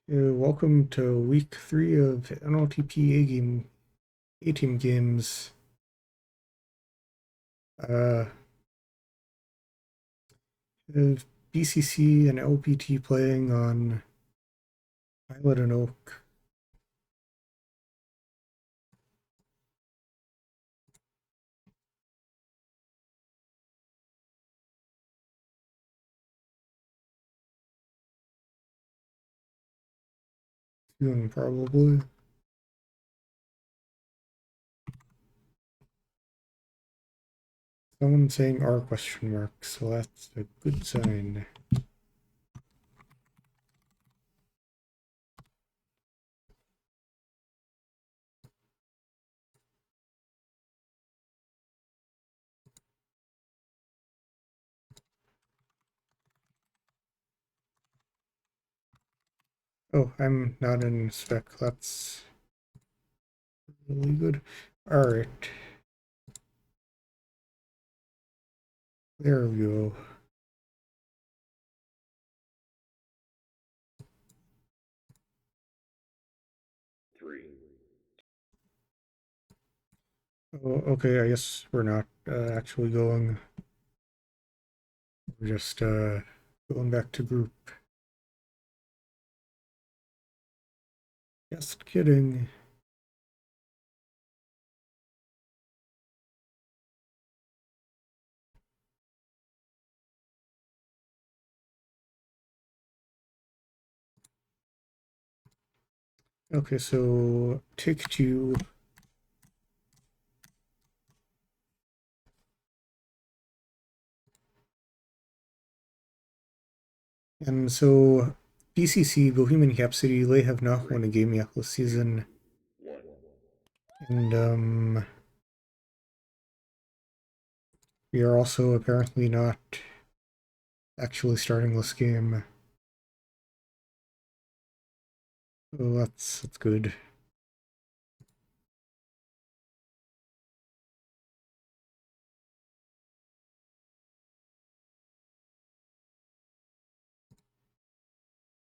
Welcome to week 3 of NLTP A-team games. Uh, have BCC and LBT playing on Islet and Oak. Soon, probably. Someone saying R question mark, so that's a good sign. Oh, I'm not in spec. That's really good. Alright. There we go. Oh, okay, I guess we're not actually going. We're just going back to group. Just kidding. Okay, so take two. And so BCC, Bohemian Capacity, they have not won a game yet this season. And we are also apparently not actually starting this game. So that's good.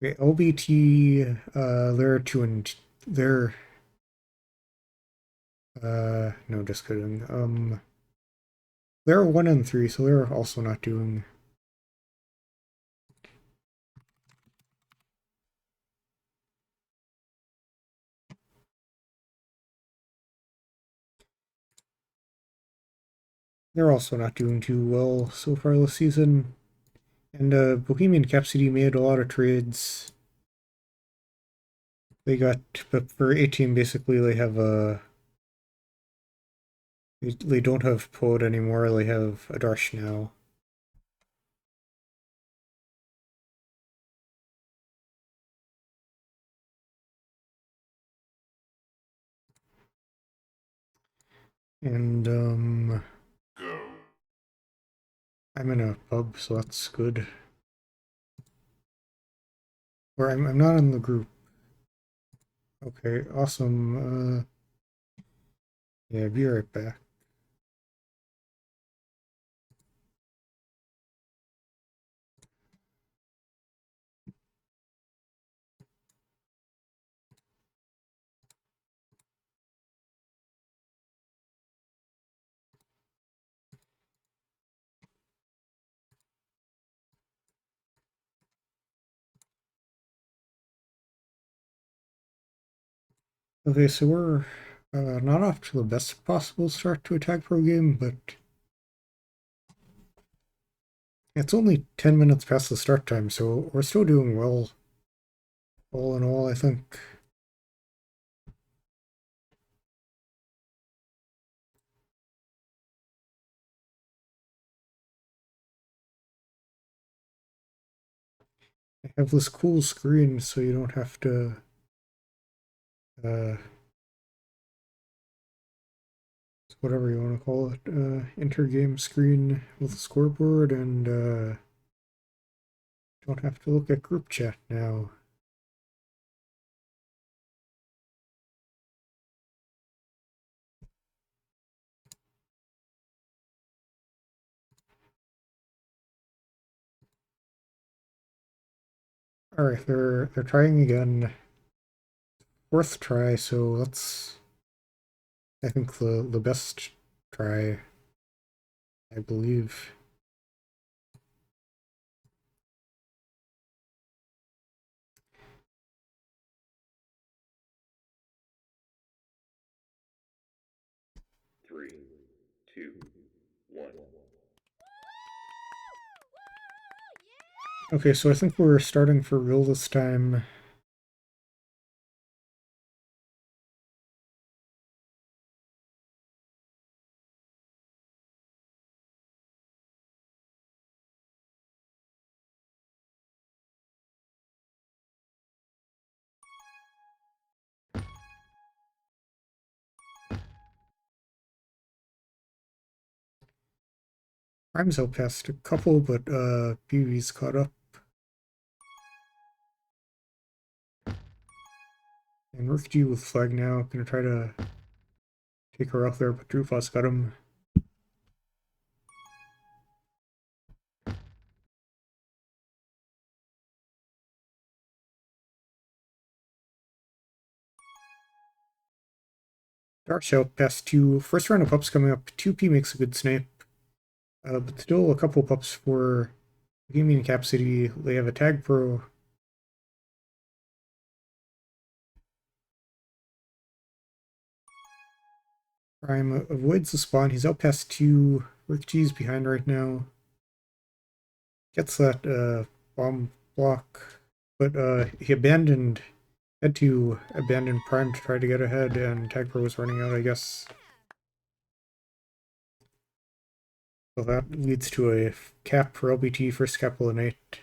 Okay, LBT, they're they're no, just kidding. They're 1-3, so they're also not doing. They're also not doing too well so far this season. And Bohemian Capacity made a lot of trades. They got, but for A-team, basically they have they don't have Pod anymore, they have Adarsh now. And I'm in a pub, so that's good. Or I'm not in the group. Okay, awesome. Yeah, be right back. Okay, so we're not off to the best possible start to a Tagpro game, but it's only 10 minutes past the start time, so we're still doing well. All in all, I think. I have this cool screen, so you don't have to uh, whatever you want to call it, inter-game screen with a scoreboard, and don't have to look at group chat now. Alright, they're trying again. Fourth try, so that's I think the best try, I believe. Three, two, one. Okay, so I think we're starting for real this time. Prime's out past a couple, but BB's caught up. And Rook G with flag now, gonna try to take her out there, but Drufa's got him. Darsh out past two. First round of pups coming up. 2P makes a good snipe. But still a couple pups for Gaming and Cap City. They have a Tagpro. Prime avoids the spawn. He's out past two. Rick G's behind right now. Gets that bomb block. But he had to abandon Prime to try to get ahead, and Tagpro was running out, I guess. So that leads to a cap for LBT, first cap of the night.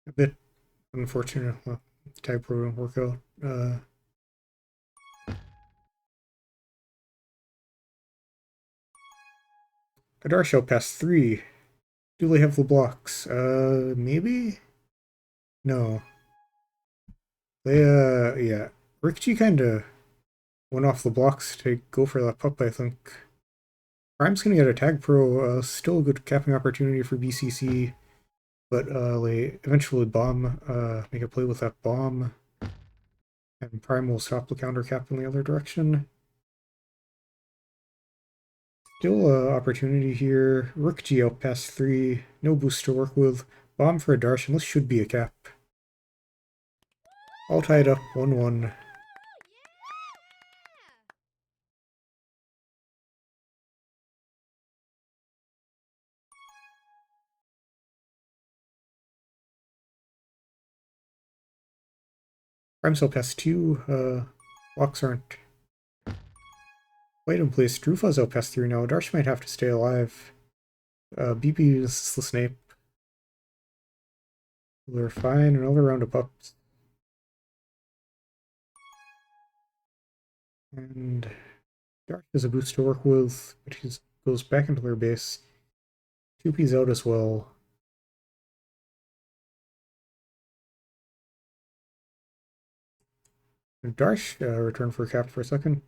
A bit unfortunate. Well, Tagpro didn't work out. Adarsh past three. Do they have the blocks? Maybe? No. They, yeah. Rikchi kinda went off the blocks to go for that pup, I think. Prime's gonna get a Tagpro, still a good capping opportunity for BCC, but, they eventually make a play with that bomb, and Prime will stop the counter cap in the other direction. Still a opportunity here. Rook G out past three. No boost to work with. Bomb for a Darsh, and this should be a cap. All tied up, 1-1. Prime still past two. Blocks aren't quite in place. Drufa's out past three now. Darsh might have to stay alive. BP uses the Snape. They're fine. Another round of pups. And Darsh has a boost to work with, but he goes back into their base. 2P's out as well. And Darsh returned for a cap for a second.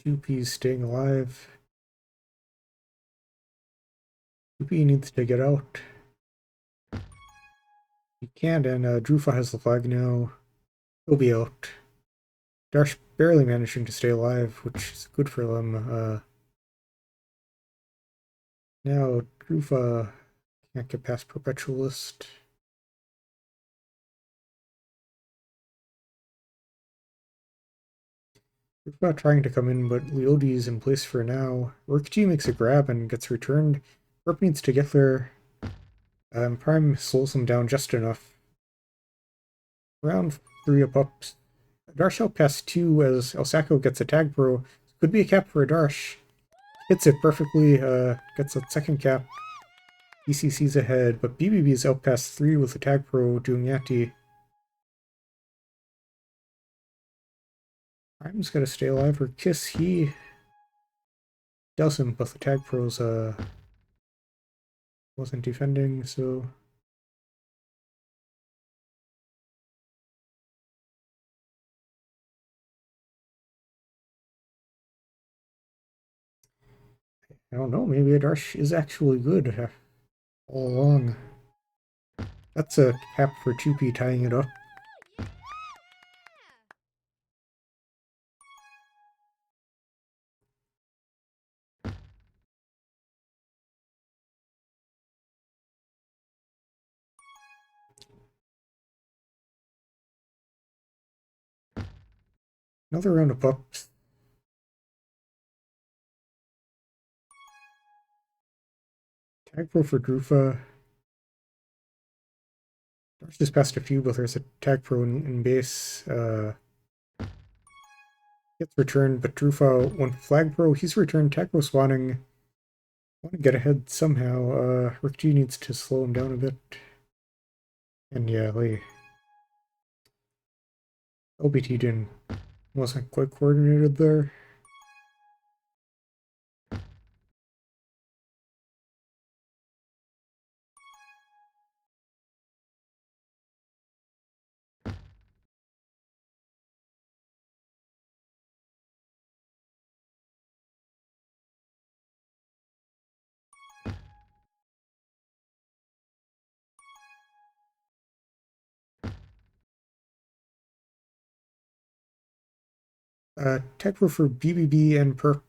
2P's staying alive. 2P needs to get out. He can't, and Drufa has the flag now. He'll be out. Darsh barely managing to stay alive, which is good for them. Now, Drufa can't get past Perpetualist. Drufa trying to come in, but Leodi's in place for now. Rikji makes a grab and gets returned. Perp needs to get there. Prime slows him down just enough. Round 3 of pups. Darsh out past 2 as Osako gets a Tagpro. Could be a cap for a Darsh. Hits it perfectly, gets a second cap. BCC's ahead, but BBB's out past 3 with the Tagpro doing Yati. Prime's gotta stay alive or Kiss. He doesn't, but the Tagpro's wasn't defending, so I don't know, maybe Adarsh is actually good all along. That's a cap for 2P tying it up. Another round of pups. Tagpro for Drufa. Darsh just passed a few, but there's a Tagpro in base. Gets returned, but Drufa went Flag Pro. He's returned. Tagpro spawning. Want to get ahead somehow. Rick G needs to slow him down a bit. And yeah, ALBT wasn't quite coordinated there. Tagpro for BBB and Perp.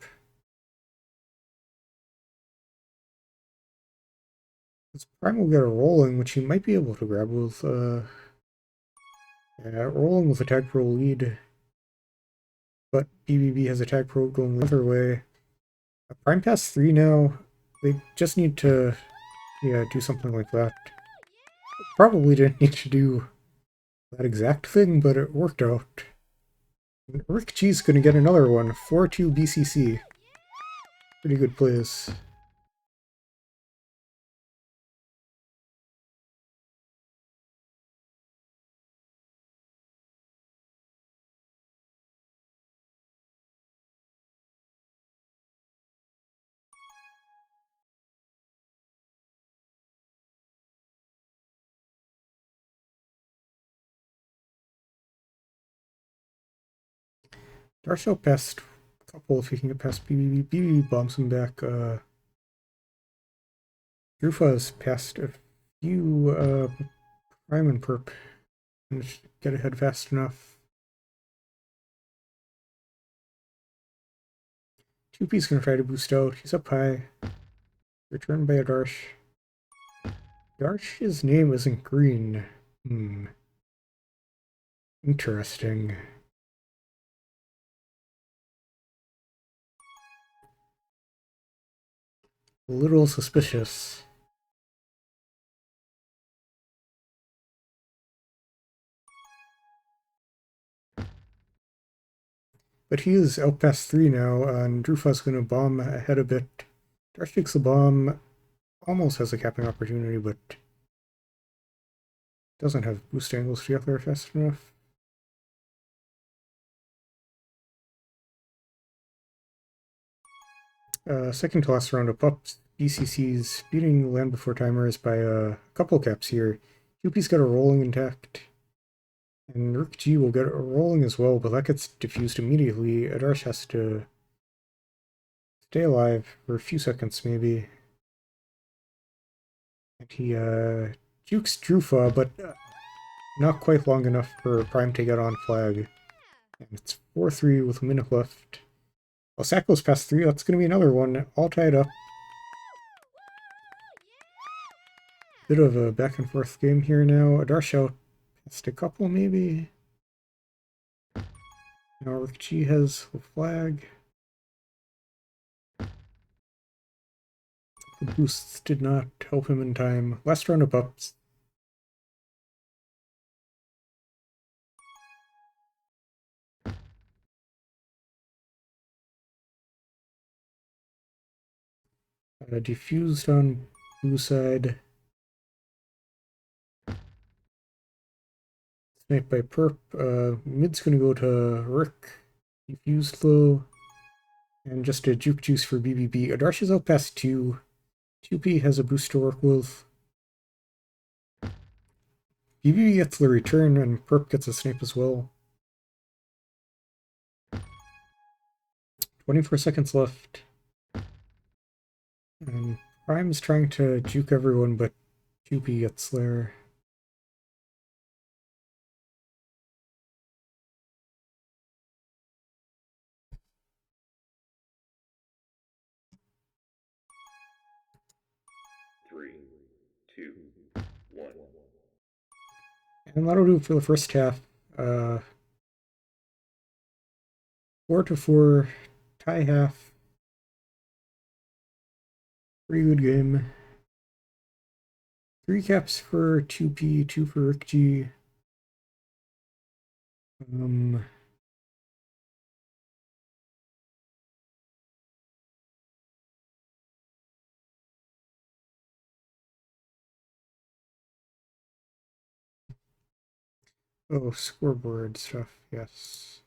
This Prime will get a rolling, which he might be able to grab with, yeah, rolling with a Tagpro lead. But BBB has a Tagpro going the other way. Prime pass 3 now. They just need to, yeah, do something like that. Probably didn't need to do that exact thing, but it worked out. Rick G's gonna get another one. 4-2 BCC. Pretty good plays. Darshell passed a couple if he can get past BBB. BBB bombs him back. Drufa's passed a few Prime and Perp. And get ahead fast enough. 2P's gonna try to boost out. He's up high. Returned by a Darsh. Darsh's name isn't green. Interesting. A little suspicious. But he is out past 3 now, and Drufa's going to bomb ahead a bit. Darsh takes the bomb, almost has a capping opportunity, but doesn't have boost angles to get there fast enough. Second to last round of pups. BCC's beating Land Before Timers by a couple caps here. UP's got a rolling intact. And Rook G will get a rolling as well, but that gets diffused immediately. Adarsh has to stay alive for a few seconds, maybe. And he jukes Drufa, but not quite long enough for Prime to get on flag. And it's 4-3 with a minute left. Well, Sack goes past 3. That's going to be another one, all tied up. Bit of a back and forth game here now. Adarsh out past a couple, maybe. Now Rick G has the flag. The boosts did not help him in time. Last round of ups. Diffused on blue side. Sniped by Perp. Mid's gonna go to Rick. Diffused though. And just a juke juice for BBB. Adarsh is out past 2. 2P has a boost to work with. BBB gets the return and Perp gets a snipe as well. 24 seconds left. Prime's trying to juke everyone, but QP gets there. Three, two, one. And that'll do it for the first half. 4-4, tie half. Pretty good game. 3 caps for 2P, 2 for Rick G. Oh, scoreboard stuff, yes.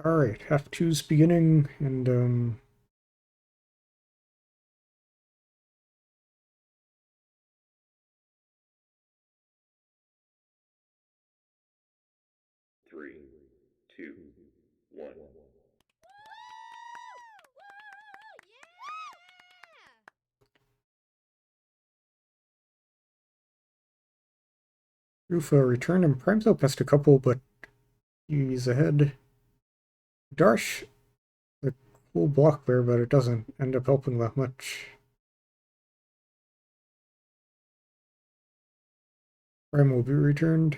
Alright, half two's beginning, and Three, two, one. Rufa returned and Prime's out past a couple, but he's ahead. Darsh, the cool block there, but it doesn't end up helping that much. Prime will be returned.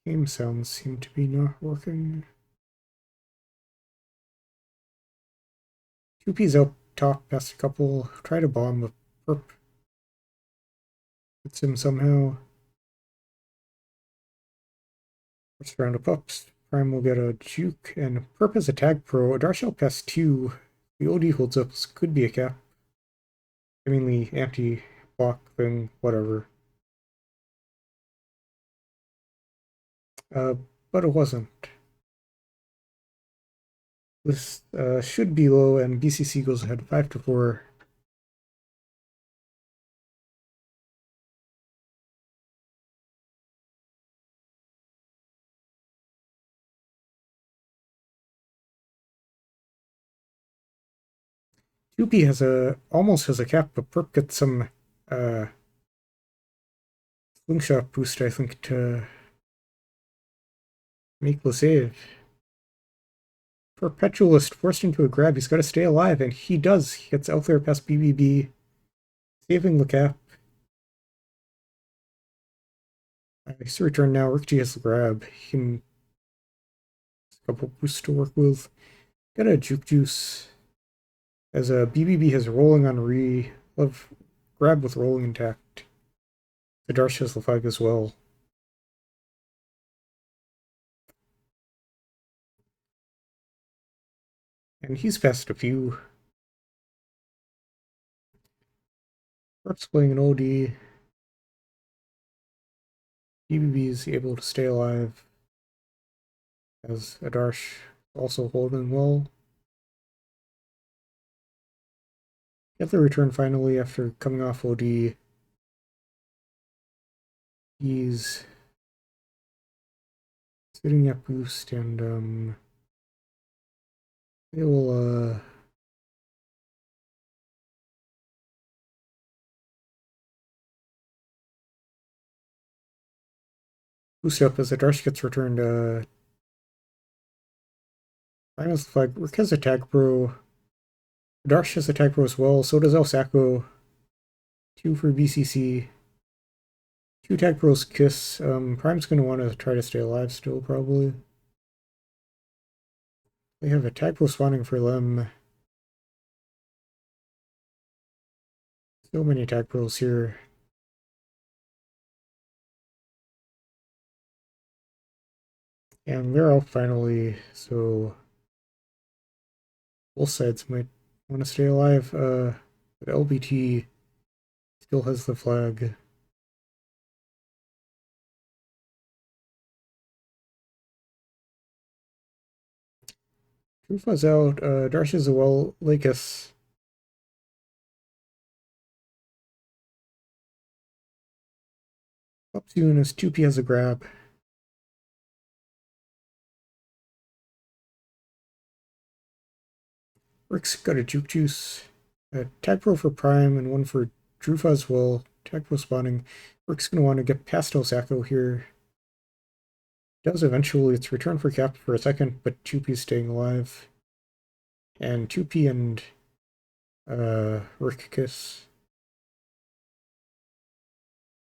Game sounds seem to be not working. 2P's out top past a couple. Try to bomb, but Perp hits him somehow. First round of pups. Prime will get a juke, and Perp has a Tagpro. A Darsh out past 2. The OD holds up. This could be a cap. I mean, the anti-block thing, whatever. But it wasn't. This should be low, and BCC goes ahead 5-4. UP has almost has a cap, but Perp gets some slingshot boost, I think, to make the save. Perpetualist forced into a grab. He's got to stay alive, and he does. He gets out there past BBB, saving the cap. He's to return now. Rick G has the grab. He can a couple boosts to work with. Got a juke juice. As a BBB has rolling on re. Love grab with rolling intact. The Darsh has the flag as well. And he's passed a few. Perhaps playing an OD. BBB is able to stay alive. As Adarsh also holding well. Get the return finally after coming off OD. He's sitting at boost, and they will boost up as the Darsh gets returned. Prime has the flag. Rick has a Tagpro. Darsh has a Tagpro as well. So does El Sacco. 2 for BCC. 2 Tagpros kiss. Prime's going to want to try to stay alive still, probably. They have a Tagpro spawning for Lem. So many Tagpros here. And they're out finally, so both sides might want to stay alive. But LBT still has the flag. Trufa's out. Darsh is a well. Lakis. Up soon as 2P has a grab. Rick's got a Juke Juice. Tagpro for Prime and one for Drufa as well. Tagpro spawning. Rick's going to want to get past Osako here. Does eventually. It's return for Cap for a second, but 2P's staying alive. And 2P and Rick kiss.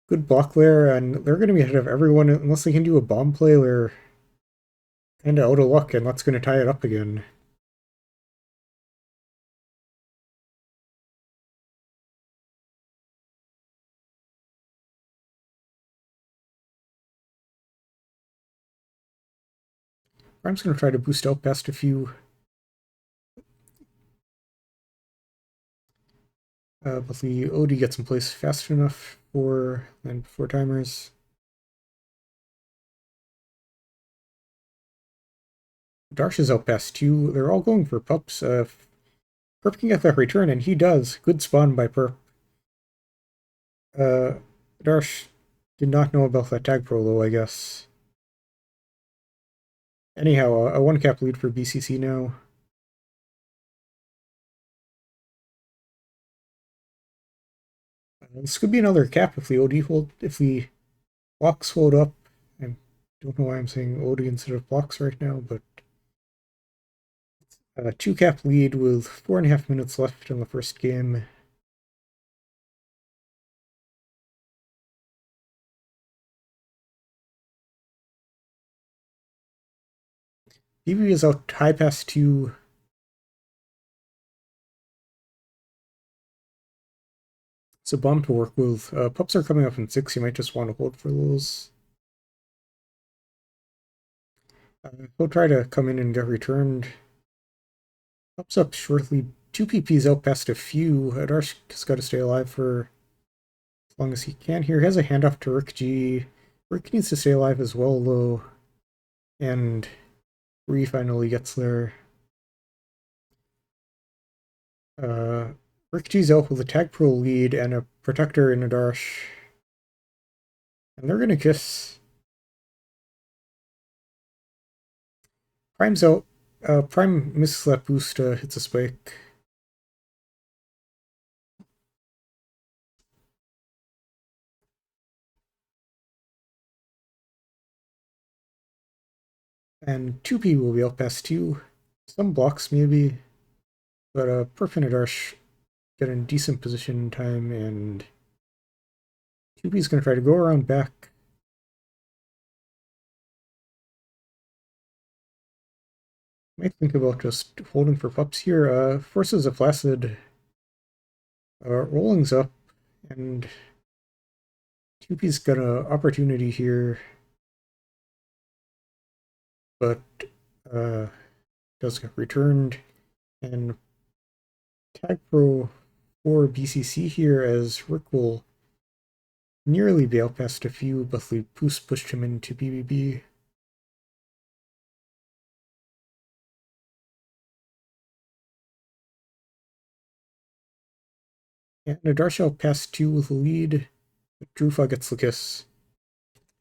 Good block there, and they're going to be ahead of everyone unless they can do a bomb play. They're kind of out of luck, and that's going to tie it up again. Prime's going to try to boost out past a few. But the OD gets in place fast enough for timers. Darsh is out past 2. They're all going for pups. Perp can get that return, and he does. Good spawn by Perp. Darsh did not know about that Tagpro though, I guess. Anyhow, a 1-cap lead for BCC now. This could be another cap if the OD if the blocks hold up. I don't know why I'm saying OD instead of blocks right now, but 2-cap lead with 4.5 minutes left in the first game. BB is out high past 2. It's a bomb to work with. Pups are coming up in 6. You might just want to hold for those. He'll try to come in and get returned. Pups up shortly. 2 PPs out past a few. Darsh has got to stay alive for as long as he can here. He has a handoff to Rick G. Rick needs to stay alive as well, though. And Ree finally gets there. Rick G's out with a Tagpro lead and a Protector in a Darsh. And they're gonna kiss. Prime's out. Prime misses that boost, hits a spike. And 2P will be out past 2. Some blocks maybe. But Perf and a Darsh get in decent position time, and 2P's gonna try to go around back. Might think about just holding for pups here. Forces a Flaccid. Rolling's up, and 2P's got an opportunity here, but does get returned. And Tagpro for BCC here as Rick will nearly be out past a few, but the boost pushed him into BBB. And a Darshell past 2 with a lead. Drufa gets the kiss.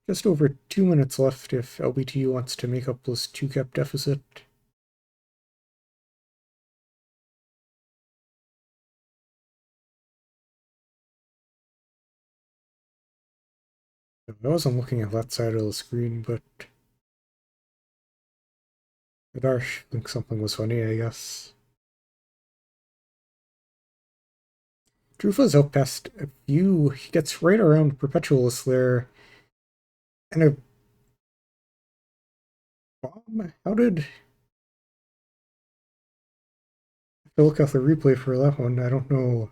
Just over 2 minutes left if LBT wants to make up this 2-cap deficit. I wasn't looking at that side of the screen, but Darsh thinks something was funny, I guess. Drufa's out past a few. He gets right around Perpetualist there. And a bomb? How did... I look at the replay for that one. I don't know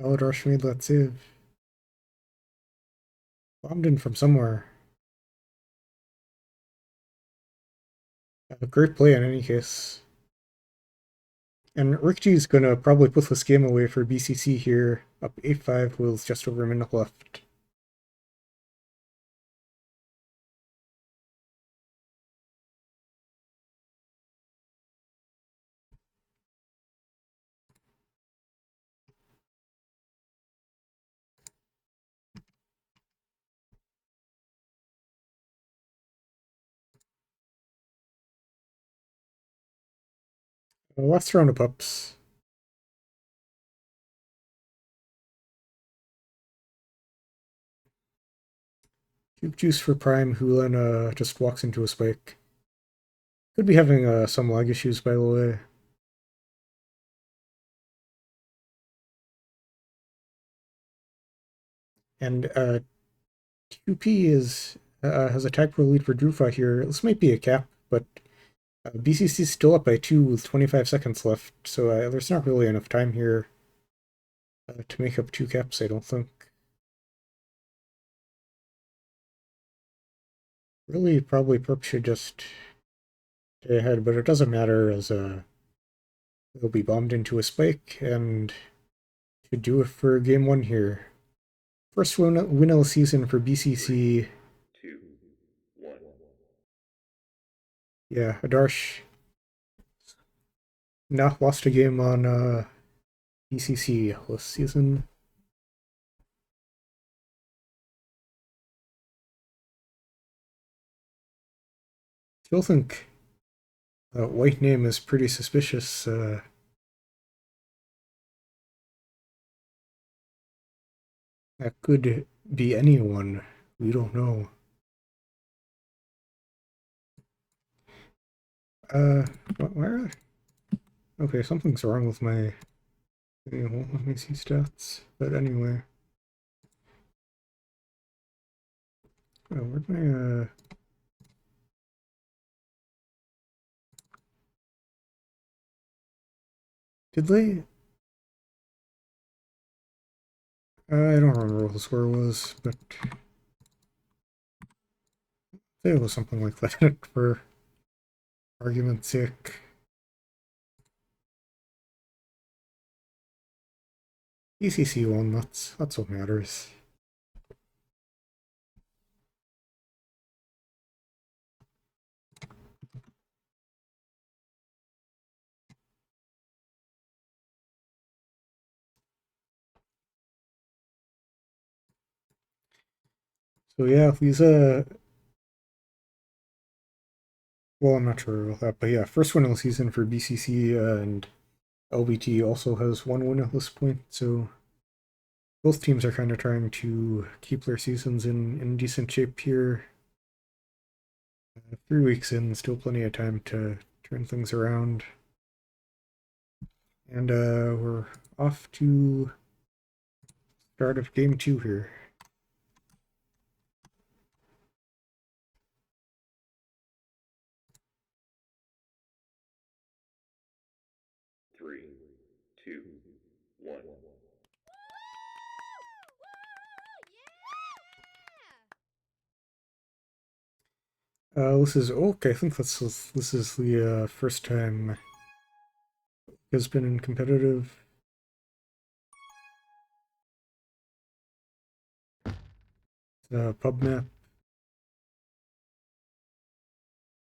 how Darsh made that save. Bombed in from somewhere. A great play in any case. And Rikji's gonna probably put this game away for BCC here, up 8-5 with just over a minute left. Last round of pups. Cube Juice for Prime, Hulan just walks into a spike. Could be having some lag issues, by the way. And QP has a Tagpro lead for Drufa here. This might be a cap, but BCC's still up by 2 with 25 seconds left, so there's not really enough time here to make up 2 caps, I don't think. Really, probably Perp should just stay ahead, but it doesn't matter as they'll be bombed into a spike, and should do it for game 1 here. First win of the season for BCC. 2, 1. Yeah, Adarsh not lost a game on BCC this season. Still think that white name is pretty suspicious. That could be anyone. We don't know. Where? Okay, something's wrong with my... It won't let me see stats. But anyway. Oh, where'd my... Did they... I don't remember what the score was, but... it was something like that, for argument's sake. ECC won, that's what matters. So yeah, these well, I'm not sure about that, but yeah, first win of the season for BCC, and LBT also has 1 win at this point, so both teams are kind of trying to keep their seasons in decent shape here. 3 weeks in, still plenty of time to turn things around. And we're off to start of game 2 here. Three, two, one. This is okay. I think this is the first time has been in competitive. Pub map.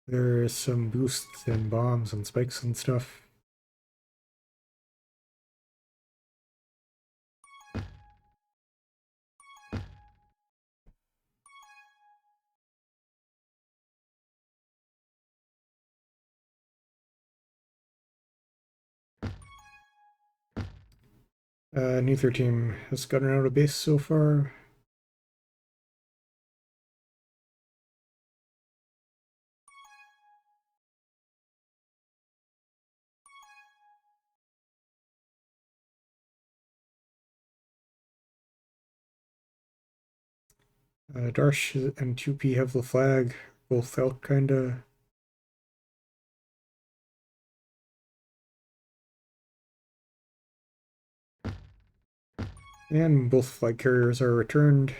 There's some boosts and bombs and spikes and stuff. Neither team has gotten out of base so far. Darsh and 2P have the flag, both out kinda. And both flag carriers are returned.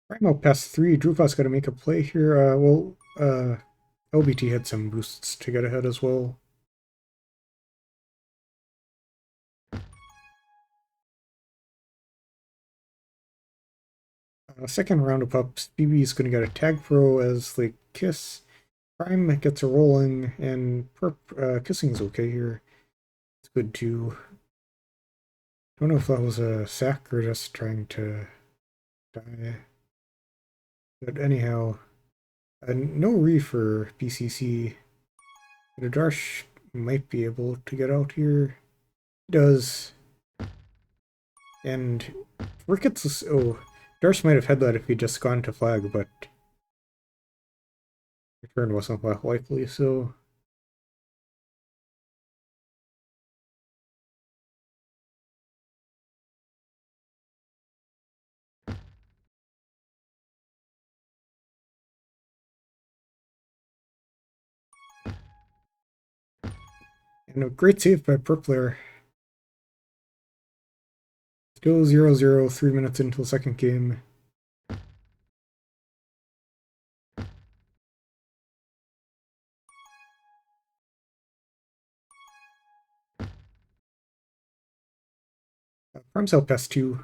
Primo past 3, Drupal's got to make a play here. LBT had some boosts to get ahead as well. Second round of pups, BB is going to get a Tagpro as they kiss. Prime gets a rolling, and Perp kissing's okay here. It's good too. Don't know if that was a sack or just trying to die. But anyhow, no re for BCC. But Darsh might be able to get out here. He does. And Ricketts. Oh, Darsh might have had that if he'd just gone to flag, but return wasn't that likely, so. And a great save by Purpler. Still 0-0, 3 minutes into the second game. Prime's out past 2.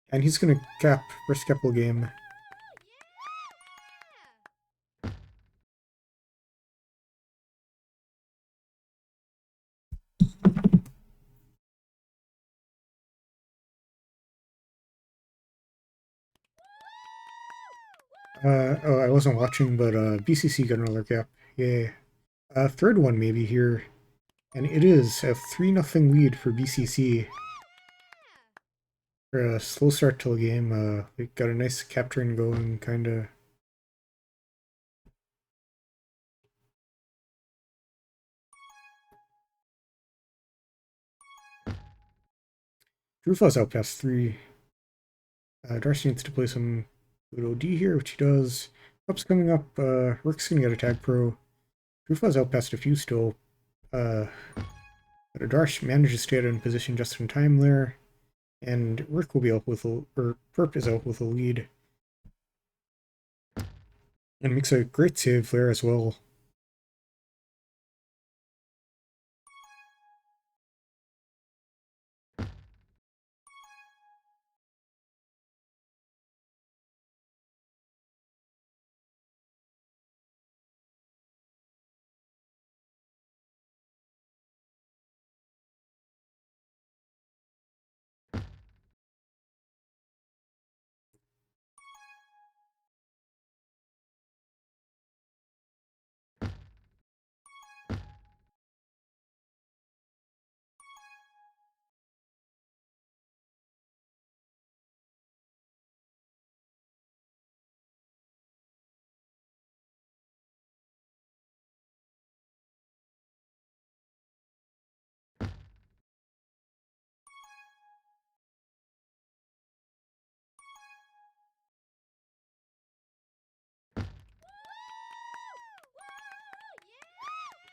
And he's going to cap first couple game. Oh, I wasn't watching, but BCC got another cap. Yay. Third one maybe here. And it is a 3-0 lead for BCC. For a slow start to the game, we got a nice capturing going, kinda. Drufa's out past 3. Darcy needs to play some good OD here, which he does. Up's coming up. Rick's gonna get a Tagpro. Drufa's out past a few still. But Darsh manages to get in position just in time there. And Rick will be out with a, or Perp is out with a lead. And makes a great save there as well.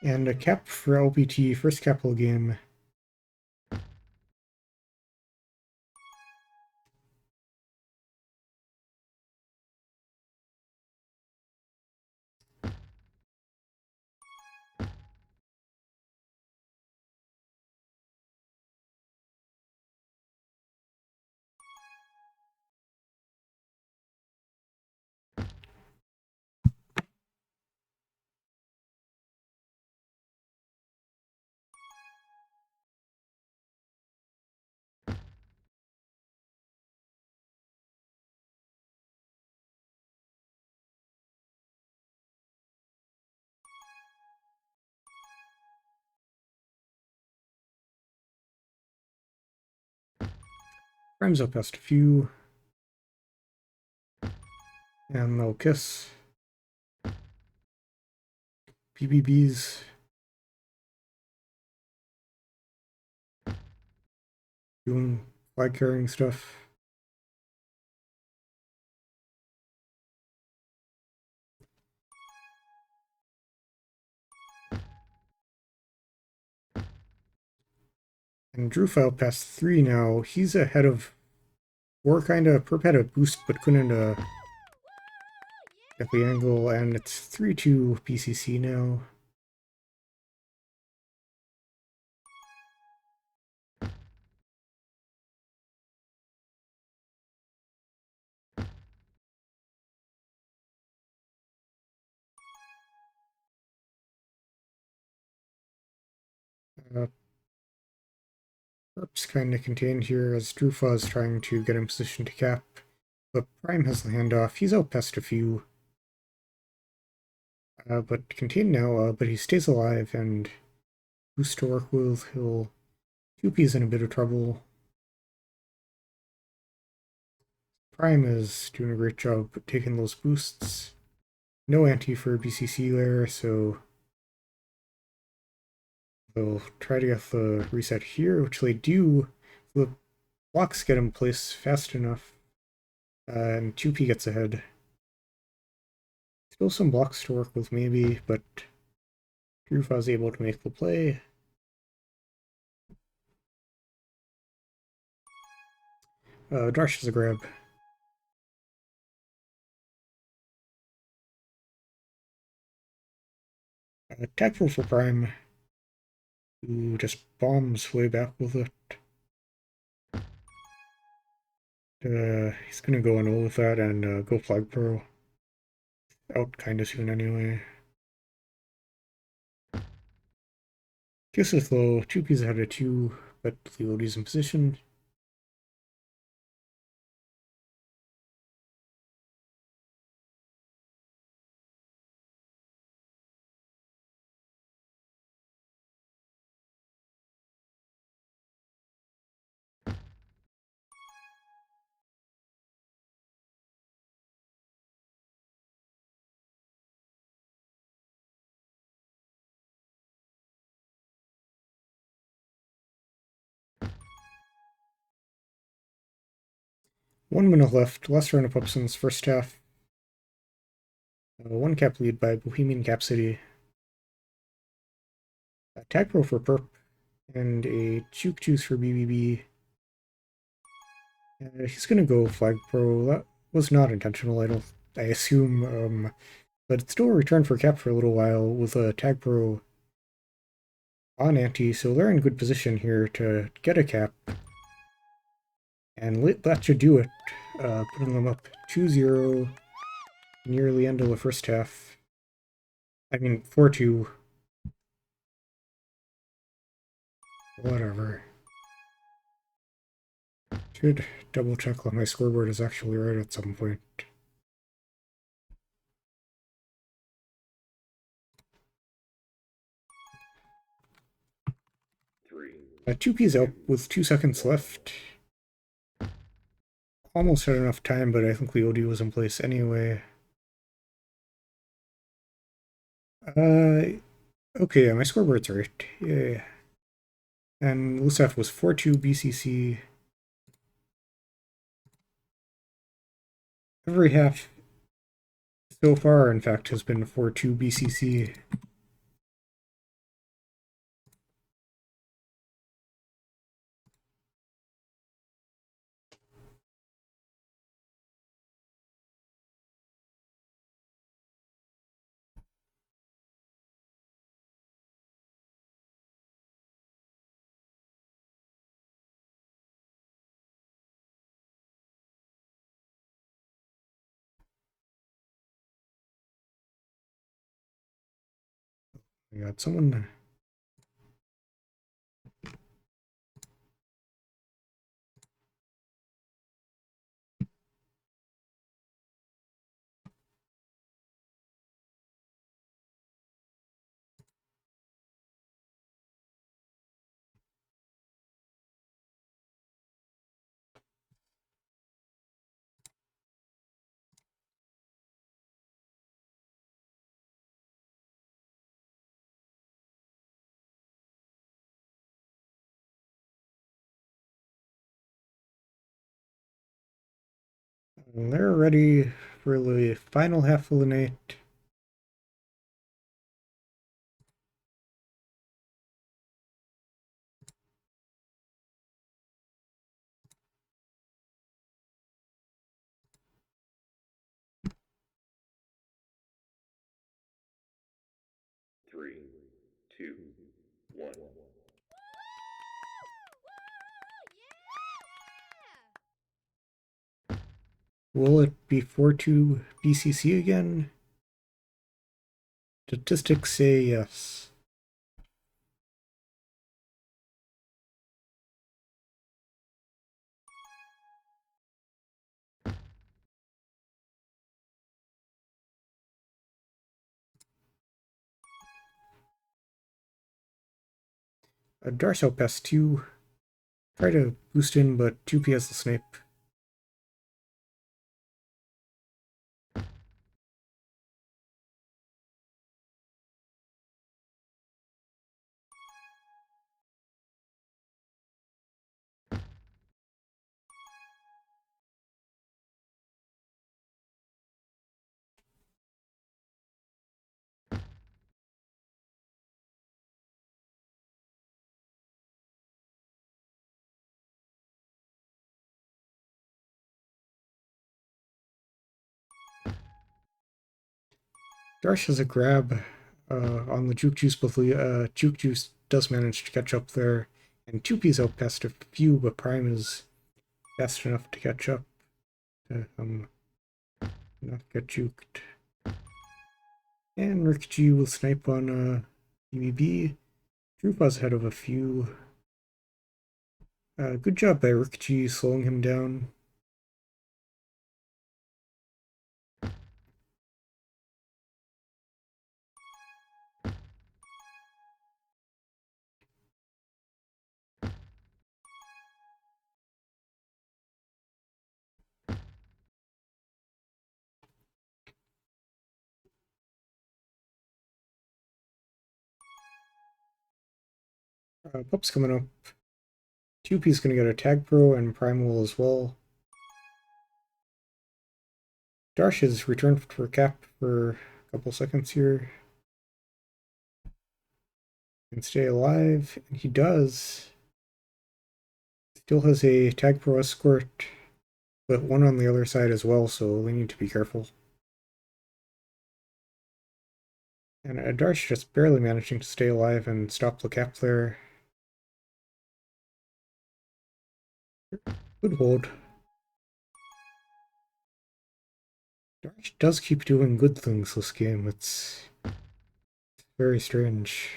And a cap for LBT, first capital game. Prime's up past a few. And they'll kiss. BBBs. Doing flag carrying stuff. And Drew file past 3 now. He's ahead of 4 kinda. Perp had a boost but couldn't get the angle, and it's 3-2 BCC now. Perp's kind of contained here as Drufa is trying to get in position to cap. But Prime has the handoff. He's out past a few. But contained now, but he stays alive and boost to work with. He'll 2P's in a bit of trouble. Prime is doing a great job taking those boosts. No anti for BCC there, so they'll try to get the reset here, which they do. The blocks get in place fast enough, and 2P gets ahead. Still some blocks to work with maybe, but Drufa is able to make the play. Darsh is a grab. Tagpro for Prime, who just bombs way back with it. He's gonna go on all with that and go Flag Pro. Out kinda soon anyway. Kiss is low, 2P's ahead of 2, but Leody's in position. One minute left, last round of up since first half. One cap lead by Bohemian Cap City. Tagpro for Perp, and a Juke Juice for BBB. He's gonna go Flag Pro. That was not intentional, I assume, but it's still a return for cap for a little while with a Tagpro on anti, so they're in good position here to get a cap. And that should do it, putting them up 2-0 near the end of the first half. I mean, 4-2. Whatever. Should double check that my scoreboard is actually right at some point. Three. 2P's out with 2 seconds left. Almost had enough time, but I think Leody was in place anyway. Okay, yeah, my scoreboard's right. Yeah. And Lusaf was 4-2 BCC. Every half so far, in fact, has been 4-2 BCC. I got someone. And they're ready for the final half of the night. Three, two, one. Will it be 4-2 BCC again? Statistics say yes. Darcel passed 2. Try to boost in, but 2P has the snipe. Darsh has a grab on the Juke Juice, but Juke Juice does manage to catch up there. And 2P's out past a few, but Prime is fast enough to catch up to not get juked. And Rick G will snipe on EBB. Drewpa's ahead of a few. Good job by Rick G slowing him down. Pup's coming up. 2P's gonna get a Tagpro and Prime will as well. Darsh has returned for cap for a couple seconds here. And stay alive, and he does. Still has a Tagpro escort, but one on the other side as well, so they need to be careful. And Darsh just barely managing to stay alive and stop the cap there. Good hold. Darsh does keep doing good things this game. It's very strange.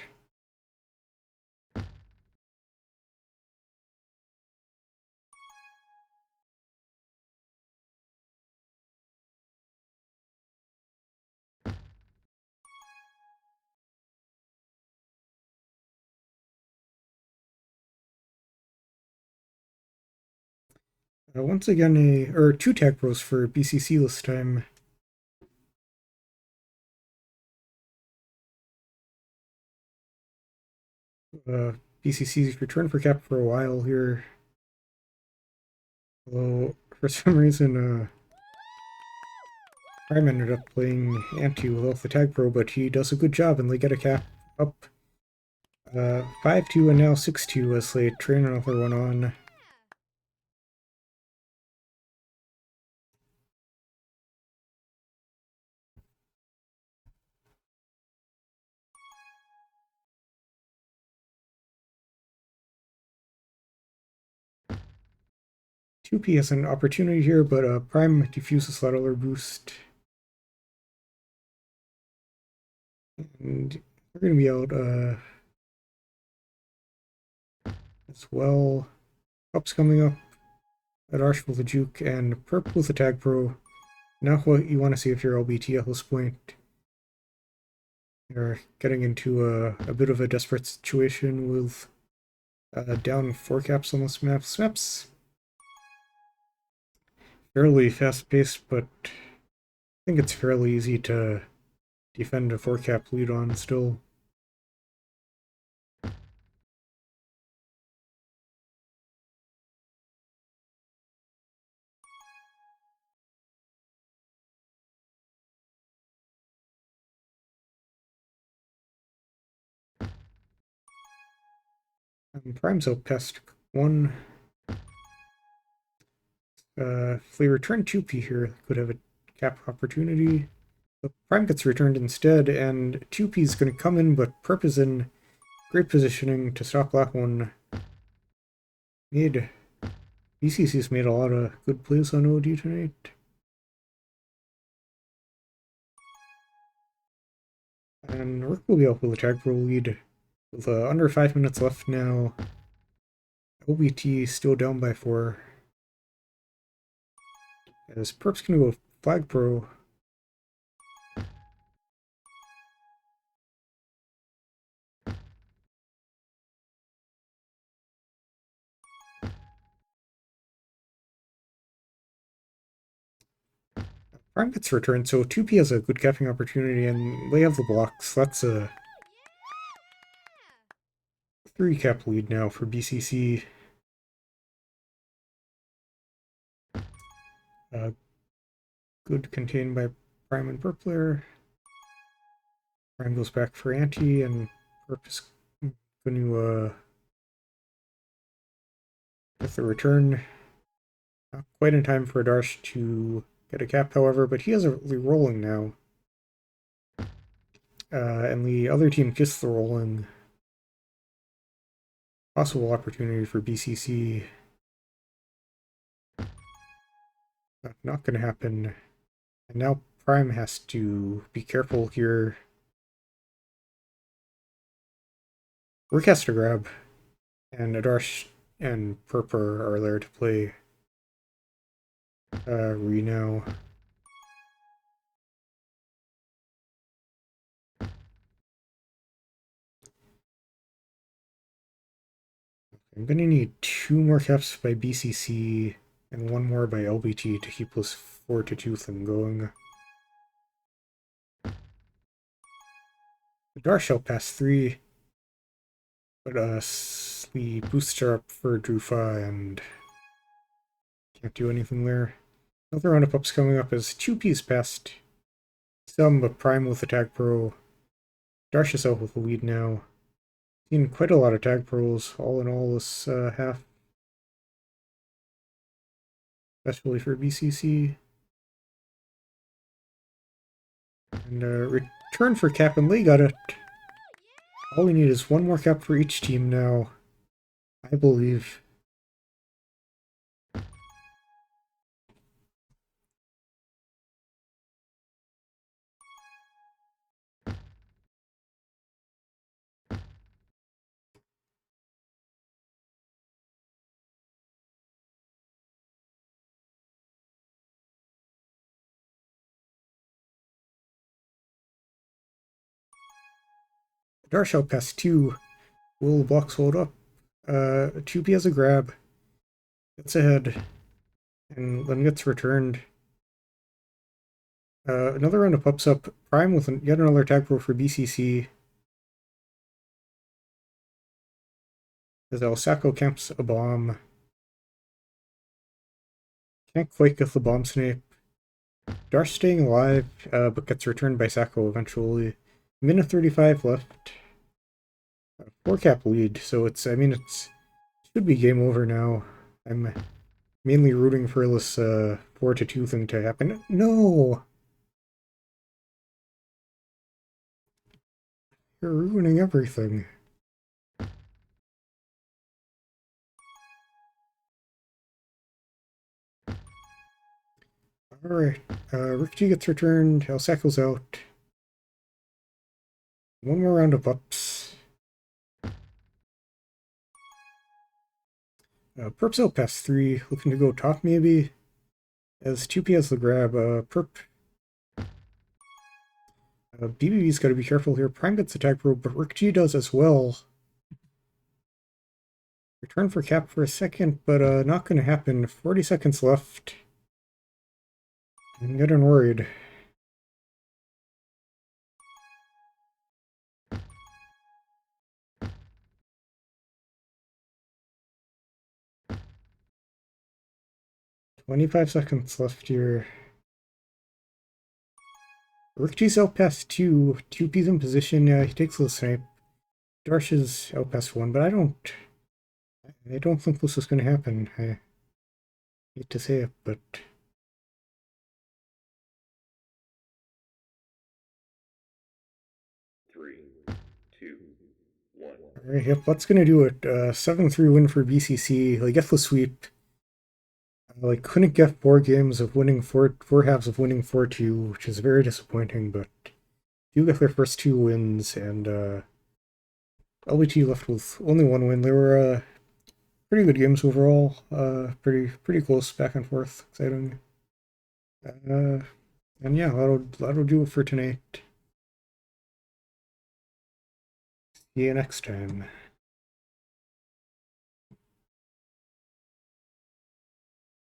Once again, two Tagpros for BCC this time. BCC's returned for cap for a while here. Although, for some reason, Prime ended up playing Anti without the Tagpro, but he does a good job and they get a cap up 5-2 and now 6-2 as they train another one on. Two P has an opportunity here, but Prime defuses that other boost. And we're going to be out as well. Up's coming up at Arsh with a Juke and Perp with a Tagpro. Now what you want to see if you're ALBT at this point. You're getting into a bit of a desperate situation with down 4 caps on this map. This map's fairly fast-paced, but I think it's fairly easy to defend a 4 cap lead on still. Prime's out past 1. If they return 2P here, could have a cap opportunity. But Prime gets returned instead, and 2P is going to come in, but Perp is in great positioning to stop Black 1. BCC's made a lot of good plays on OD tonight. And Rook will be up with a Tagpro lead. With under 5 minutes left now. ALBT still down by 4. As Perp's going to go Flag Pro. Prime gets returned, so 2P has a good capping opportunity, and they have the blocks. That's a 3 cap lead now for BCC. Good contained by Prime and Perp there. Prime goes back for anti, and Perp is going to get the return. Not quite in time for Darsh to get a cap, however, but he has a rolling now. And the other team gets the rolling. Possible opportunity for BCC. Not going to happen. And now Prime has to be careful here. Rook has to grab. And Adarsh and Perper are there to play Reno. I'm going to need 2 more caps by BCC and 1 more by LBT to keep this 4-2 thing going. Darsh out past 3, but the boosts are up for Drufa and can't do anything there. Another round of ups coming up as 2P's past some, but Prime with the Tagpro. Darsh is out with the lead now. Seen quite a lot of Tagpros all in all this half. Especially for BCC. And return for cap, and they got it. All we need is 1 more cap for each team now, I believe. Darsh out past 2. Will the blocks hold up? 2P has a grab. Gets ahead. And then gets returned. Another round of pups up. Prime with yet another Tagpro for BCC. As Osako camps a bomb. Can't quite get the bomb snipe. Darsh staying alive, but gets returned by Sako eventually. Minute 35 left. 4 cap lead, so it should be game over now. I'm mainly rooting for this 4-2 thing to happen. No! You're ruining everything. Alright, Rook G gets returned, Elsako's out. 1 more round of ups. Perp's out past 3, looking to go top maybe. As 2P has the grab, Perp. BBB's got to be careful here. Prime gets the Tagpro, but Rook G does as well. Return for cap for a second, but not going to happen. 40 seconds left. I'm getting worried. "25 seconds left here. Rook G's out past 2. 2P's in position. He takes the snipe. Darsh is out past 1, but I don't I don't think this is going to happen. I hate to say it, but 3, 2, 1. alright, yep, that's going to do it. 7-3 win for BCC. Like, get the sweep. Like, couldn't get 4 games of winning four halves of winning 4-2, which is very disappointing, but do get their first 2 wins, and LBT left with only 1 win. They were pretty good games overall. Pretty close back and forth. Exciting. And yeah, that'll do it for tonight. See you next time.